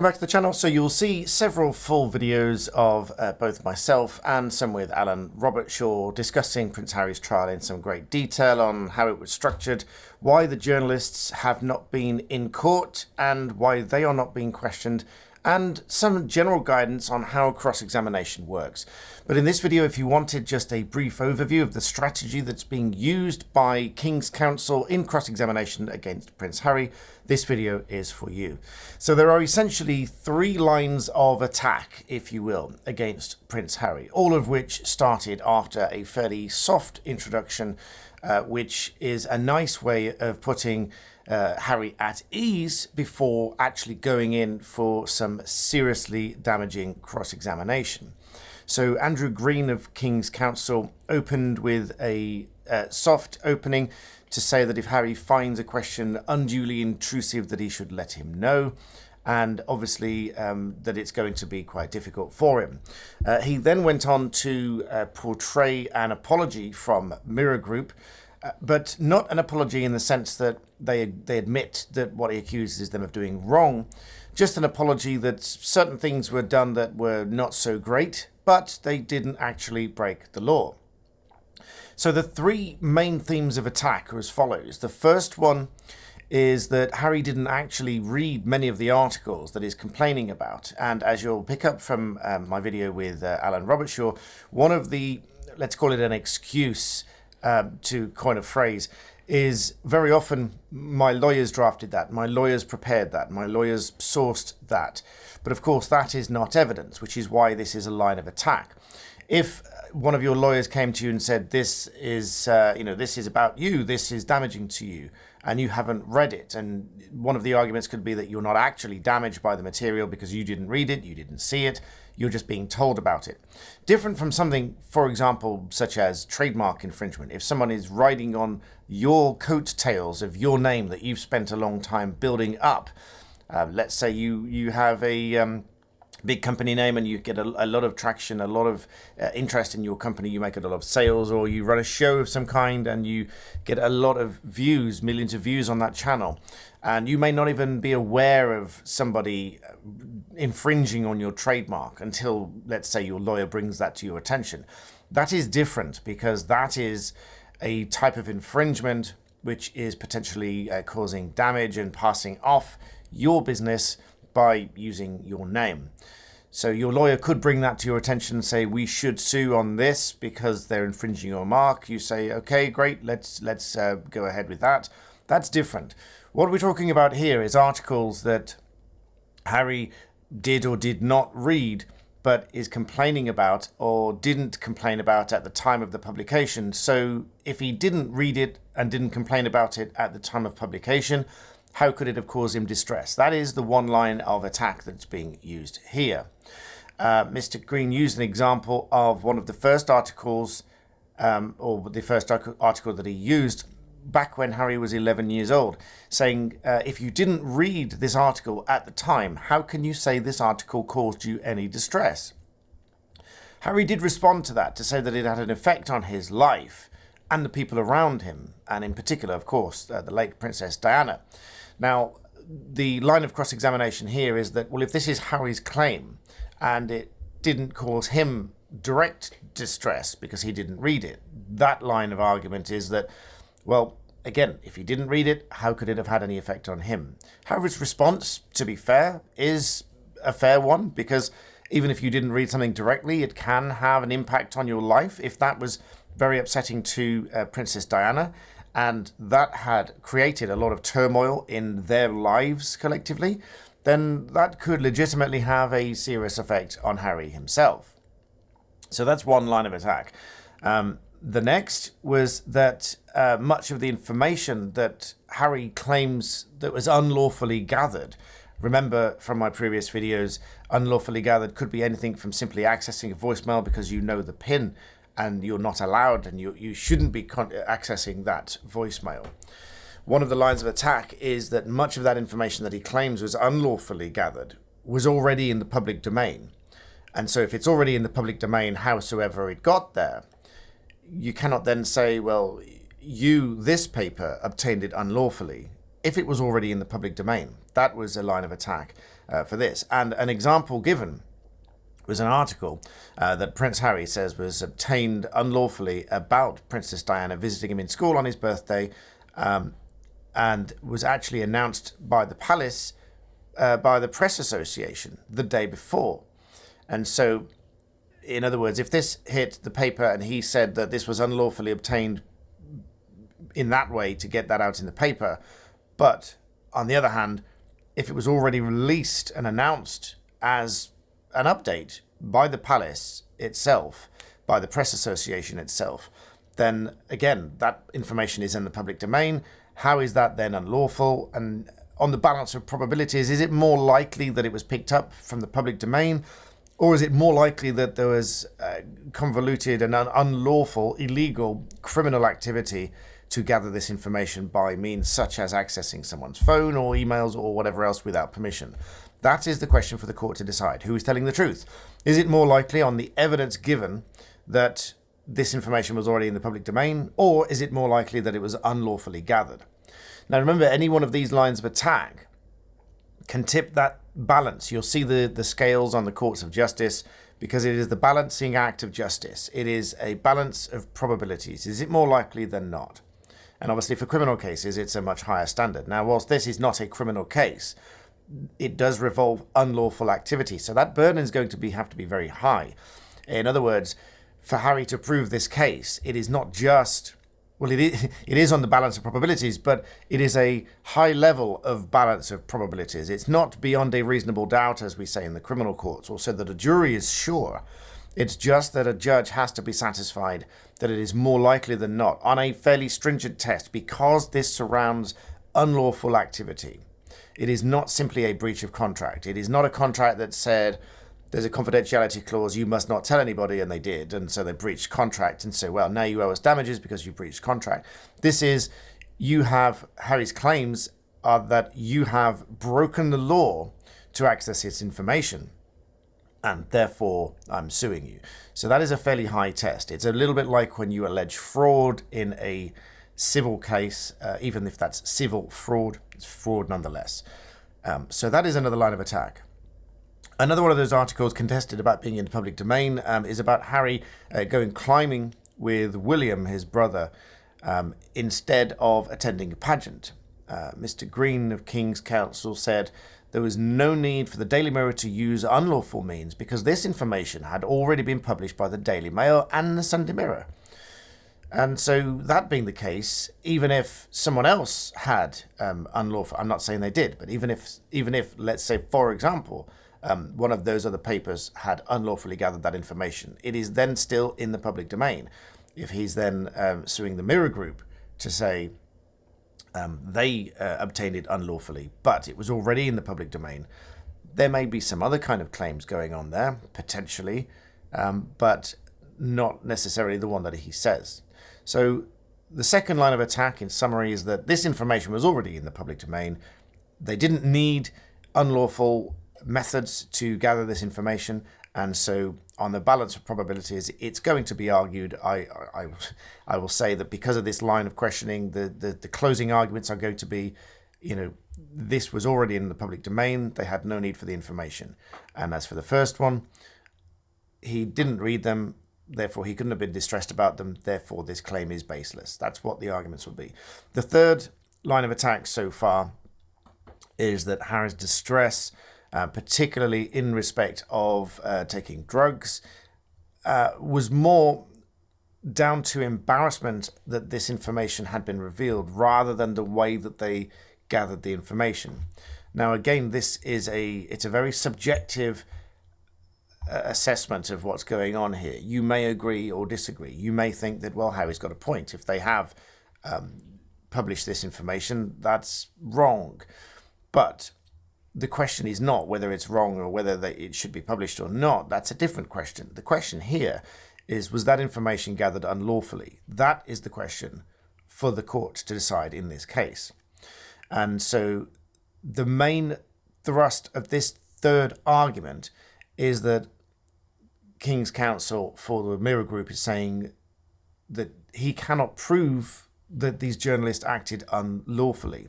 Welcome back to the channel. So you'll see several full videos of both myself and some with Alan Robertshaw discussing Prince Harry's trial in some great detail on how it was structured, why the journalists have not been in court and why they are not being questioned, and some general guidance on how cross-examination works. But in this video, if you wanted just a brief overview of the strategy that's being used by King's Counsel in cross-examination against Prince Harry, this video is for you. So there are essentially three lines of attack, if you will, against Prince Harry, all of which started after a fairly soft introduction, which is a nice way of putting Harry at ease before actually going in for some seriously damaging cross-examination. So Andrew Green of King's Counsel opened with a soft opening to say that if Harry finds a question unduly intrusive, that he should let him know, and obviously that it's going to be quite difficult for him. He then went on to portray an apology from Mirror Group, but not an apology in the sense that they admit that what he accuses them of doing wrong, just an apology that certain things were done that were not so great, but they didn't actually break the law. So the three main themes of attack are as follows. The first one is that Harry didn't actually read many of the articles that he's complaining about. And as you'll pick up from my video with Alan Robertshaw, one of the, let's call it an excuse to coin a phrase, is very often my lawyers drafted that, my lawyers prepared that, my lawyers sourced that. But of course that is not evidence, which is why this is a line of attack. If one of your lawyers came to you and said, this is, this is about you, this is damaging to you, and you haven't read it, and one of the arguments could be that you're not actually damaged by the material because you didn't read it, you didn't see it, you're just being told about it. Different from something, for example, such as trademark infringement. If someone is riding on your coattails of your name that you've spent a long time building up, let's say you have a big company name and you get a lot of traction, a lot of interest in your company, you make a lot of sales, or you run a show of some kind and you get a lot of views, millions of views on that channel, and you may not even be aware of somebody infringing on your trademark until, let's say, your lawyer brings that to your attention. That is different because that is a type of infringement which is potentially causing damage and passing off your business by using your name. So your lawyer could bring that to your attention and say, we should sue on this because they're infringing your mark. You say, okay, great, let's go ahead with that. That's different. What we're talking about here is articles that Harry did or did not read, but is complaining about or didn't complain about at the time of the publication. So if he didn't read it and didn't complain about it at the time of publication, how could it have caused him distress? That is the one line of attack that's being used here. Mr. Green used an example of one of the first articles, or the first article that he used back when Harry was 11 years old, saying, if you didn't read this article at the time, how can you say this article caused you any distress? Harry did respond to that to say that it had an effect on his life and the people around him, and in particular, of course, the late Princess Diana. Now, the line of cross-examination here is that, well, if this is Harry's claim and it didn't cause him direct distress because he didn't read it, that line of argument is that, well, again, if he didn't read it, how could it have had any effect on him? Harry's response, to be fair, is a fair one, because even if you didn't read something directly, it can have an impact on your life. If that was very upsetting to Princess Diana, and that had created a lot of turmoil in their lives collectively, then that could legitimately have a serious effect on Harry himself. So that's one line of attack. The next was that much of the information that Harry claims that was unlawfully gathered, remember from my previous videos, unlawfully gathered could be anything from simply accessing a voicemail because you know the PIN and you're not allowed and you shouldn't be accessing that voicemail. One of the lines of attack is that much of that information that he claims was unlawfully gathered was already in the public domain. And so if it's already in the public domain, howsoever it got there, you cannot then say, well, this paper obtained it unlawfully. if it was already in the public domain. That was a line of attack for this. And an example given was an article that Prince Harry says was obtained unlawfully about Princess Diana visiting him in school on his birthday, and was actually announced by the palace, by the Press Association the day before. And so, in other words, if this hit the paper and he said that this was unlawfully obtained in that way to get that out in the paper, but on the other hand, if it was already released and announced as an update by the palace itself, by the Press Association itself, then again, that information is in the public domain. How is that then unlawful? And on the balance of probabilities, is it more likely that it was picked up from the public domain, or is it more likely that there was convoluted and unlawful, illegal, criminal activity to gather this information by means such as accessing someone's phone or emails or whatever else without permission? That is the question for the court to decide. Who is telling the truth? Is it more likely on the evidence given that this information was already in the public domain, or is it more likely that it was unlawfully gathered? Now remember, any one of these lines of attack can tip that balance. You'll see the scales on the courts of justice, because it is the balancing act of justice. It is a balance of probabilities. Is it more likely than not? And obviously for criminal cases, it's a much higher standard. Now, whilst this is not a criminal case, it does revolve unlawful activity. So that burden is going to have to be very high. In other words, for Harry to prove this case, it is not just, well, it is on the balance of probabilities, but it is a high level of balance of probabilities. It's not beyond a reasonable doubt, as we say in the criminal courts, or so that a jury is sure. It's just that a judge has to be satisfied that it is more likely than not on a fairly stringent test, because this surrounds unlawful activity. It is not simply a breach of contract. It is not a contract that said there's a confidentiality clause, you must not tell anybody, and they did, and so they breached contract, and so, well, now you owe us damages because you breached contract. This is, Harry's claims are that you have broken the law to access his information, and therefore I'm suing you. So that is a fairly high test. It's a little bit like when you allege fraud in a civil case, even if that's civil fraud, it's fraud nonetheless. So that is another line of attack. Another one of those articles contested about being in the public domain is about Harry going climbing with William, his brother, instead of attending a pageant. Mr. Green of King's Counsel said there was no need for the Daily Mirror to use unlawful means because this information had already been published by the Daily Mail and the Sunday Mirror. And so that being the case, even if someone else had unlawful, I'm not saying they did, but even if let's say, for example, one of those other papers had unlawfully gathered that information, it is then still in the public domain. If he's then suing the Mirror Group to say they obtained it unlawfully, but it was already in the public domain, there may be some other kind of claims going on there, potentially, but not necessarily the one that he says. So the second line of attack, in summary, is that this information was already in the public domain. They didn't need unlawful methods to gather this information, and so on the balance of probabilities, it's going to be argued, I will say that because of this line of questioning, the closing arguments are going to be, this was already in the public domain, they had no need for the information. And as for the first one, he didn't read them, therefore he couldn't have been distressed about them, therefore this claim is baseless. That's what the arguments would be. The third line of attack so far is that Harry's distress, particularly in respect of taking drugs, was more down to embarrassment that this information had been revealed rather than the way that they gathered the information. Now, again, it's a very subjective assessment of what's going on here. You may agree or disagree. You may think that, well, Harry's got a point. If they have published this information, that's wrong. But the question is not whether it's wrong or whether it should be published or not. That's a different question. The question here is, was that information gathered unlawfully? That is the question for the court to decide in this case. And so the main thrust of this third argument is that King's Counsel for the Mirror Group is saying that he cannot prove that these journalists acted unlawfully.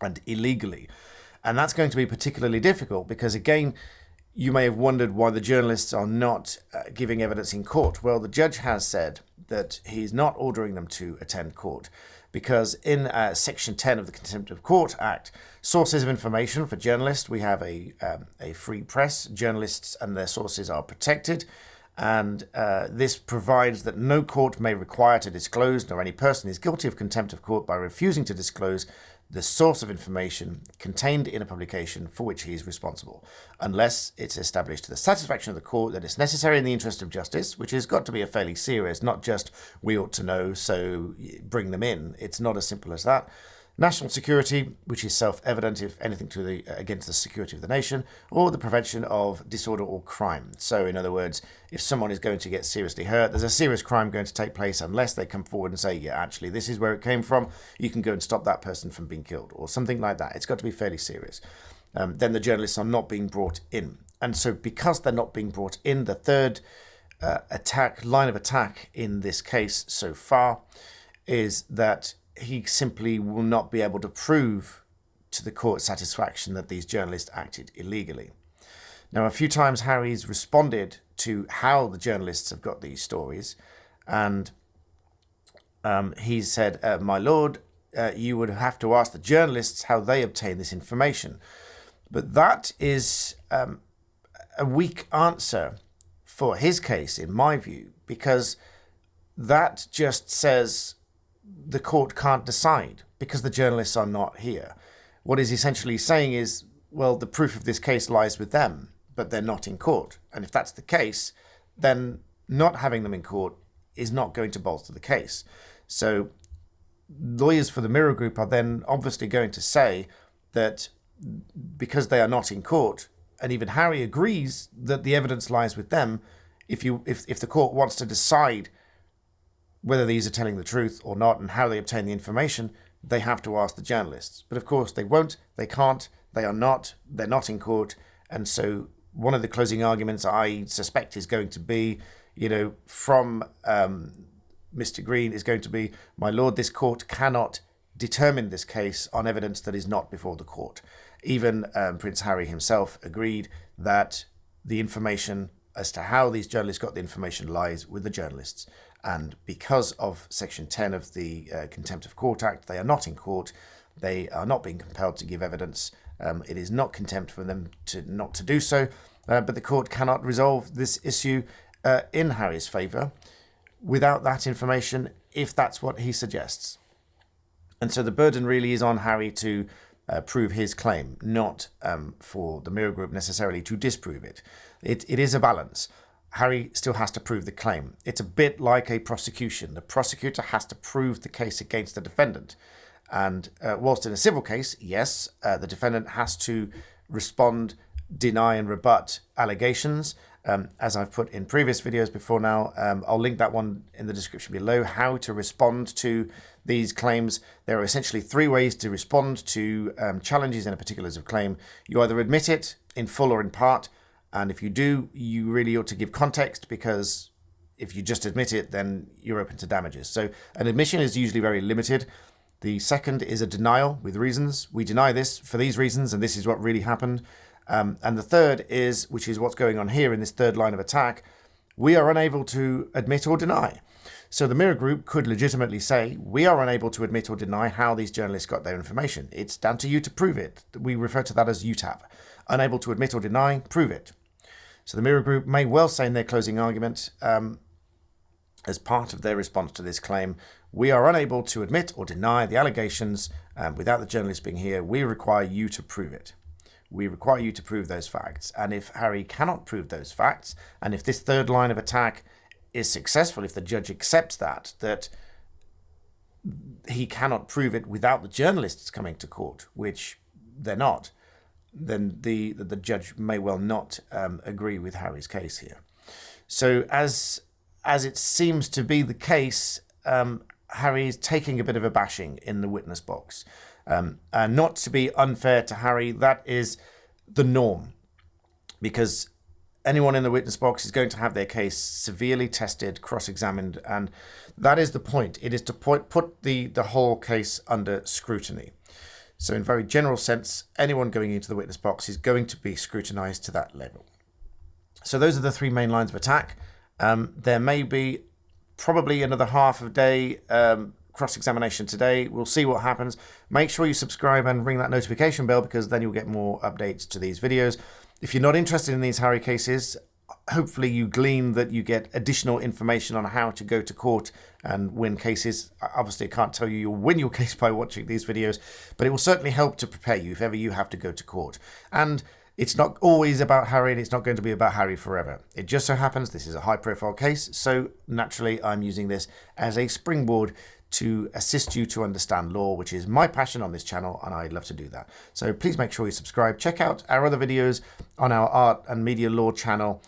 and illegally. And that's going to be particularly difficult because, again, you may have wondered why the journalists are not giving evidence in court. Well, the judge has said that he's not ordering them to attend court because in Section 10 of the Contempt of Court Act, sources of information for journalists, we have a free press. Journalists and their sources are protected. And this provides that no court may require to disclose, nor any person is guilty of contempt of court by refusing to disclose the source of information contained in a publication for which he is responsible, unless it's established to the satisfaction of the court that it's necessary in the interest of justice, which has got to be a fairly serious, not just we ought to know, so bring them in. It's not as simple as that. National security, which is self-evident if anything against the security of the nation, or the prevention of disorder or crime. So, in other words, if someone is going to get seriously hurt, there's a serious crime going to take place unless they come forward and say, yeah, actually, this is where it came from. You can go and stop that person from being killed, or something like that. It's got to be fairly serious. Then the journalists are not being brought in. And so because they're not being brought in, the third line of attack in this case so far is that he simply will not be able to prove to the court's satisfaction that these journalists acted illegally. Now, a few times Harry's responded to how the journalists have got these stories, and he said, my lord, you would have to ask the journalists how they obtain this information. But that is a weak answer for his case, in my view, because that just says the court can't decide because the journalists are not here. What is essentially saying is, well, the proof of this case lies with them, but they're not in court. And if that's the case, then not having them in court is not going to bolster the case. So lawyers for the Mirror Group are then obviously going to say that because they are not in court, and even Harry agrees that the evidence lies with them, if the court wants to decide whether these are telling the truth or not and how they obtain the information, they have to ask the journalists. But of course they won't, they can't, they're not in court. And so one of the closing arguments I suspect is going to be, from Mr. Green is going to be, my lord, this court cannot determine this case on evidence that is not before the court. Even Prince Harry himself agreed that the information as to how these journalists got the information lies with the journalists. And because of Section 10 of the Contempt of Court Act, they are not in court. They are not being compelled to give evidence. It is not contempt for them not to do so. But the court cannot resolve this issue in Harry's favour without that information, if that's what he suggests. And so the burden really is on Harry to prove his claim, not for the Mirror Group necessarily to disprove it. It is a balance. Harry still has to prove the claim. It's a bit like a prosecution. The prosecutor has to prove the case against the defendant. And whilst in a civil case, yes, the defendant has to respond, deny and rebut allegations. As I've put in previous videos before now, I'll link that one in the description below, how to respond to these claims. There are essentially three ways to respond to challenges in a particulars of claim. You either admit it in full or in part, and if you do, you really ought to give context, because if you just admit it, then you're open to damages. So an admission is usually very limited. The second is a denial with reasons. We deny this for these reasons, and this is what really happened. And the third is, which is what's going on here in this third line of attack, we are unable to admit or deny. So the Mirror Group could legitimately say, we are unable to admit or deny how these journalists got their information. It's down to you to prove it. We refer to that as UTAP. Unable to admit or deny, prove it. So the Mirror Group may well say in their closing argument, as part of their response to this claim, we are unable to admit or deny the allegations without the journalists being here. We require you to prove it. We require you to prove those facts. And if Harry cannot prove those facts, and if this third line of attack is successful, if the judge accepts that he cannot prove it without the journalists coming to court, which they're not, then the judge may well not agree with Harry's case here. So as it seems to be the case, Harry is taking a bit of a bashing in the witness box. And not to be unfair to Harry, that is the norm, because anyone in the witness box is going to have their case severely tested, cross-examined, and that is the point. It is to put the whole case under scrutiny. So in very general sense, anyone going into the witness box is going to be scrutinised to that level. So those are the three main lines of attack. There may be probably another half a day cross-examination today. We'll see what happens. Make sure you subscribe and ring that notification bell, because then you'll get more updates to these videos. If you're not interested in these Harry cases, hopefully you glean that you get additional information on how to go to court and win cases. Obviously, I can't tell you you'll win your case by watching these videos, but it will certainly help to prepare you if ever you have to go to court. And it's not always about Harry, and it's not going to be about Harry forever. It just so happens this is a high-profile case, so naturally I'm using this as a springboard to assist you to understand law, which is my passion on this channel, and I'd love to do that. So please make sure you subscribe. Check out our other videos on our art and media law channel,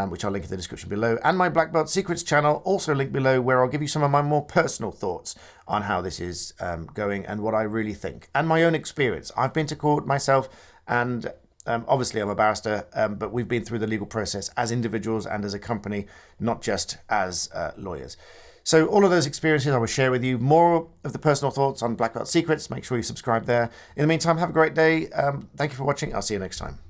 which I'll link in the description below, and my Black Belt Secrets channel, also linked below, where I'll give you some of my more personal thoughts on how this is going and what I really think, and my own experience. I've been to court myself, and obviously I'm a barrister, but we've been through the legal process as individuals and as a company, not just as lawyers. So all of those experiences I will share with you. More of the personal thoughts on Black Belt Secrets. Make sure you subscribe there. In the meantime, have a great day. Thank you for watching. I'll see you next time.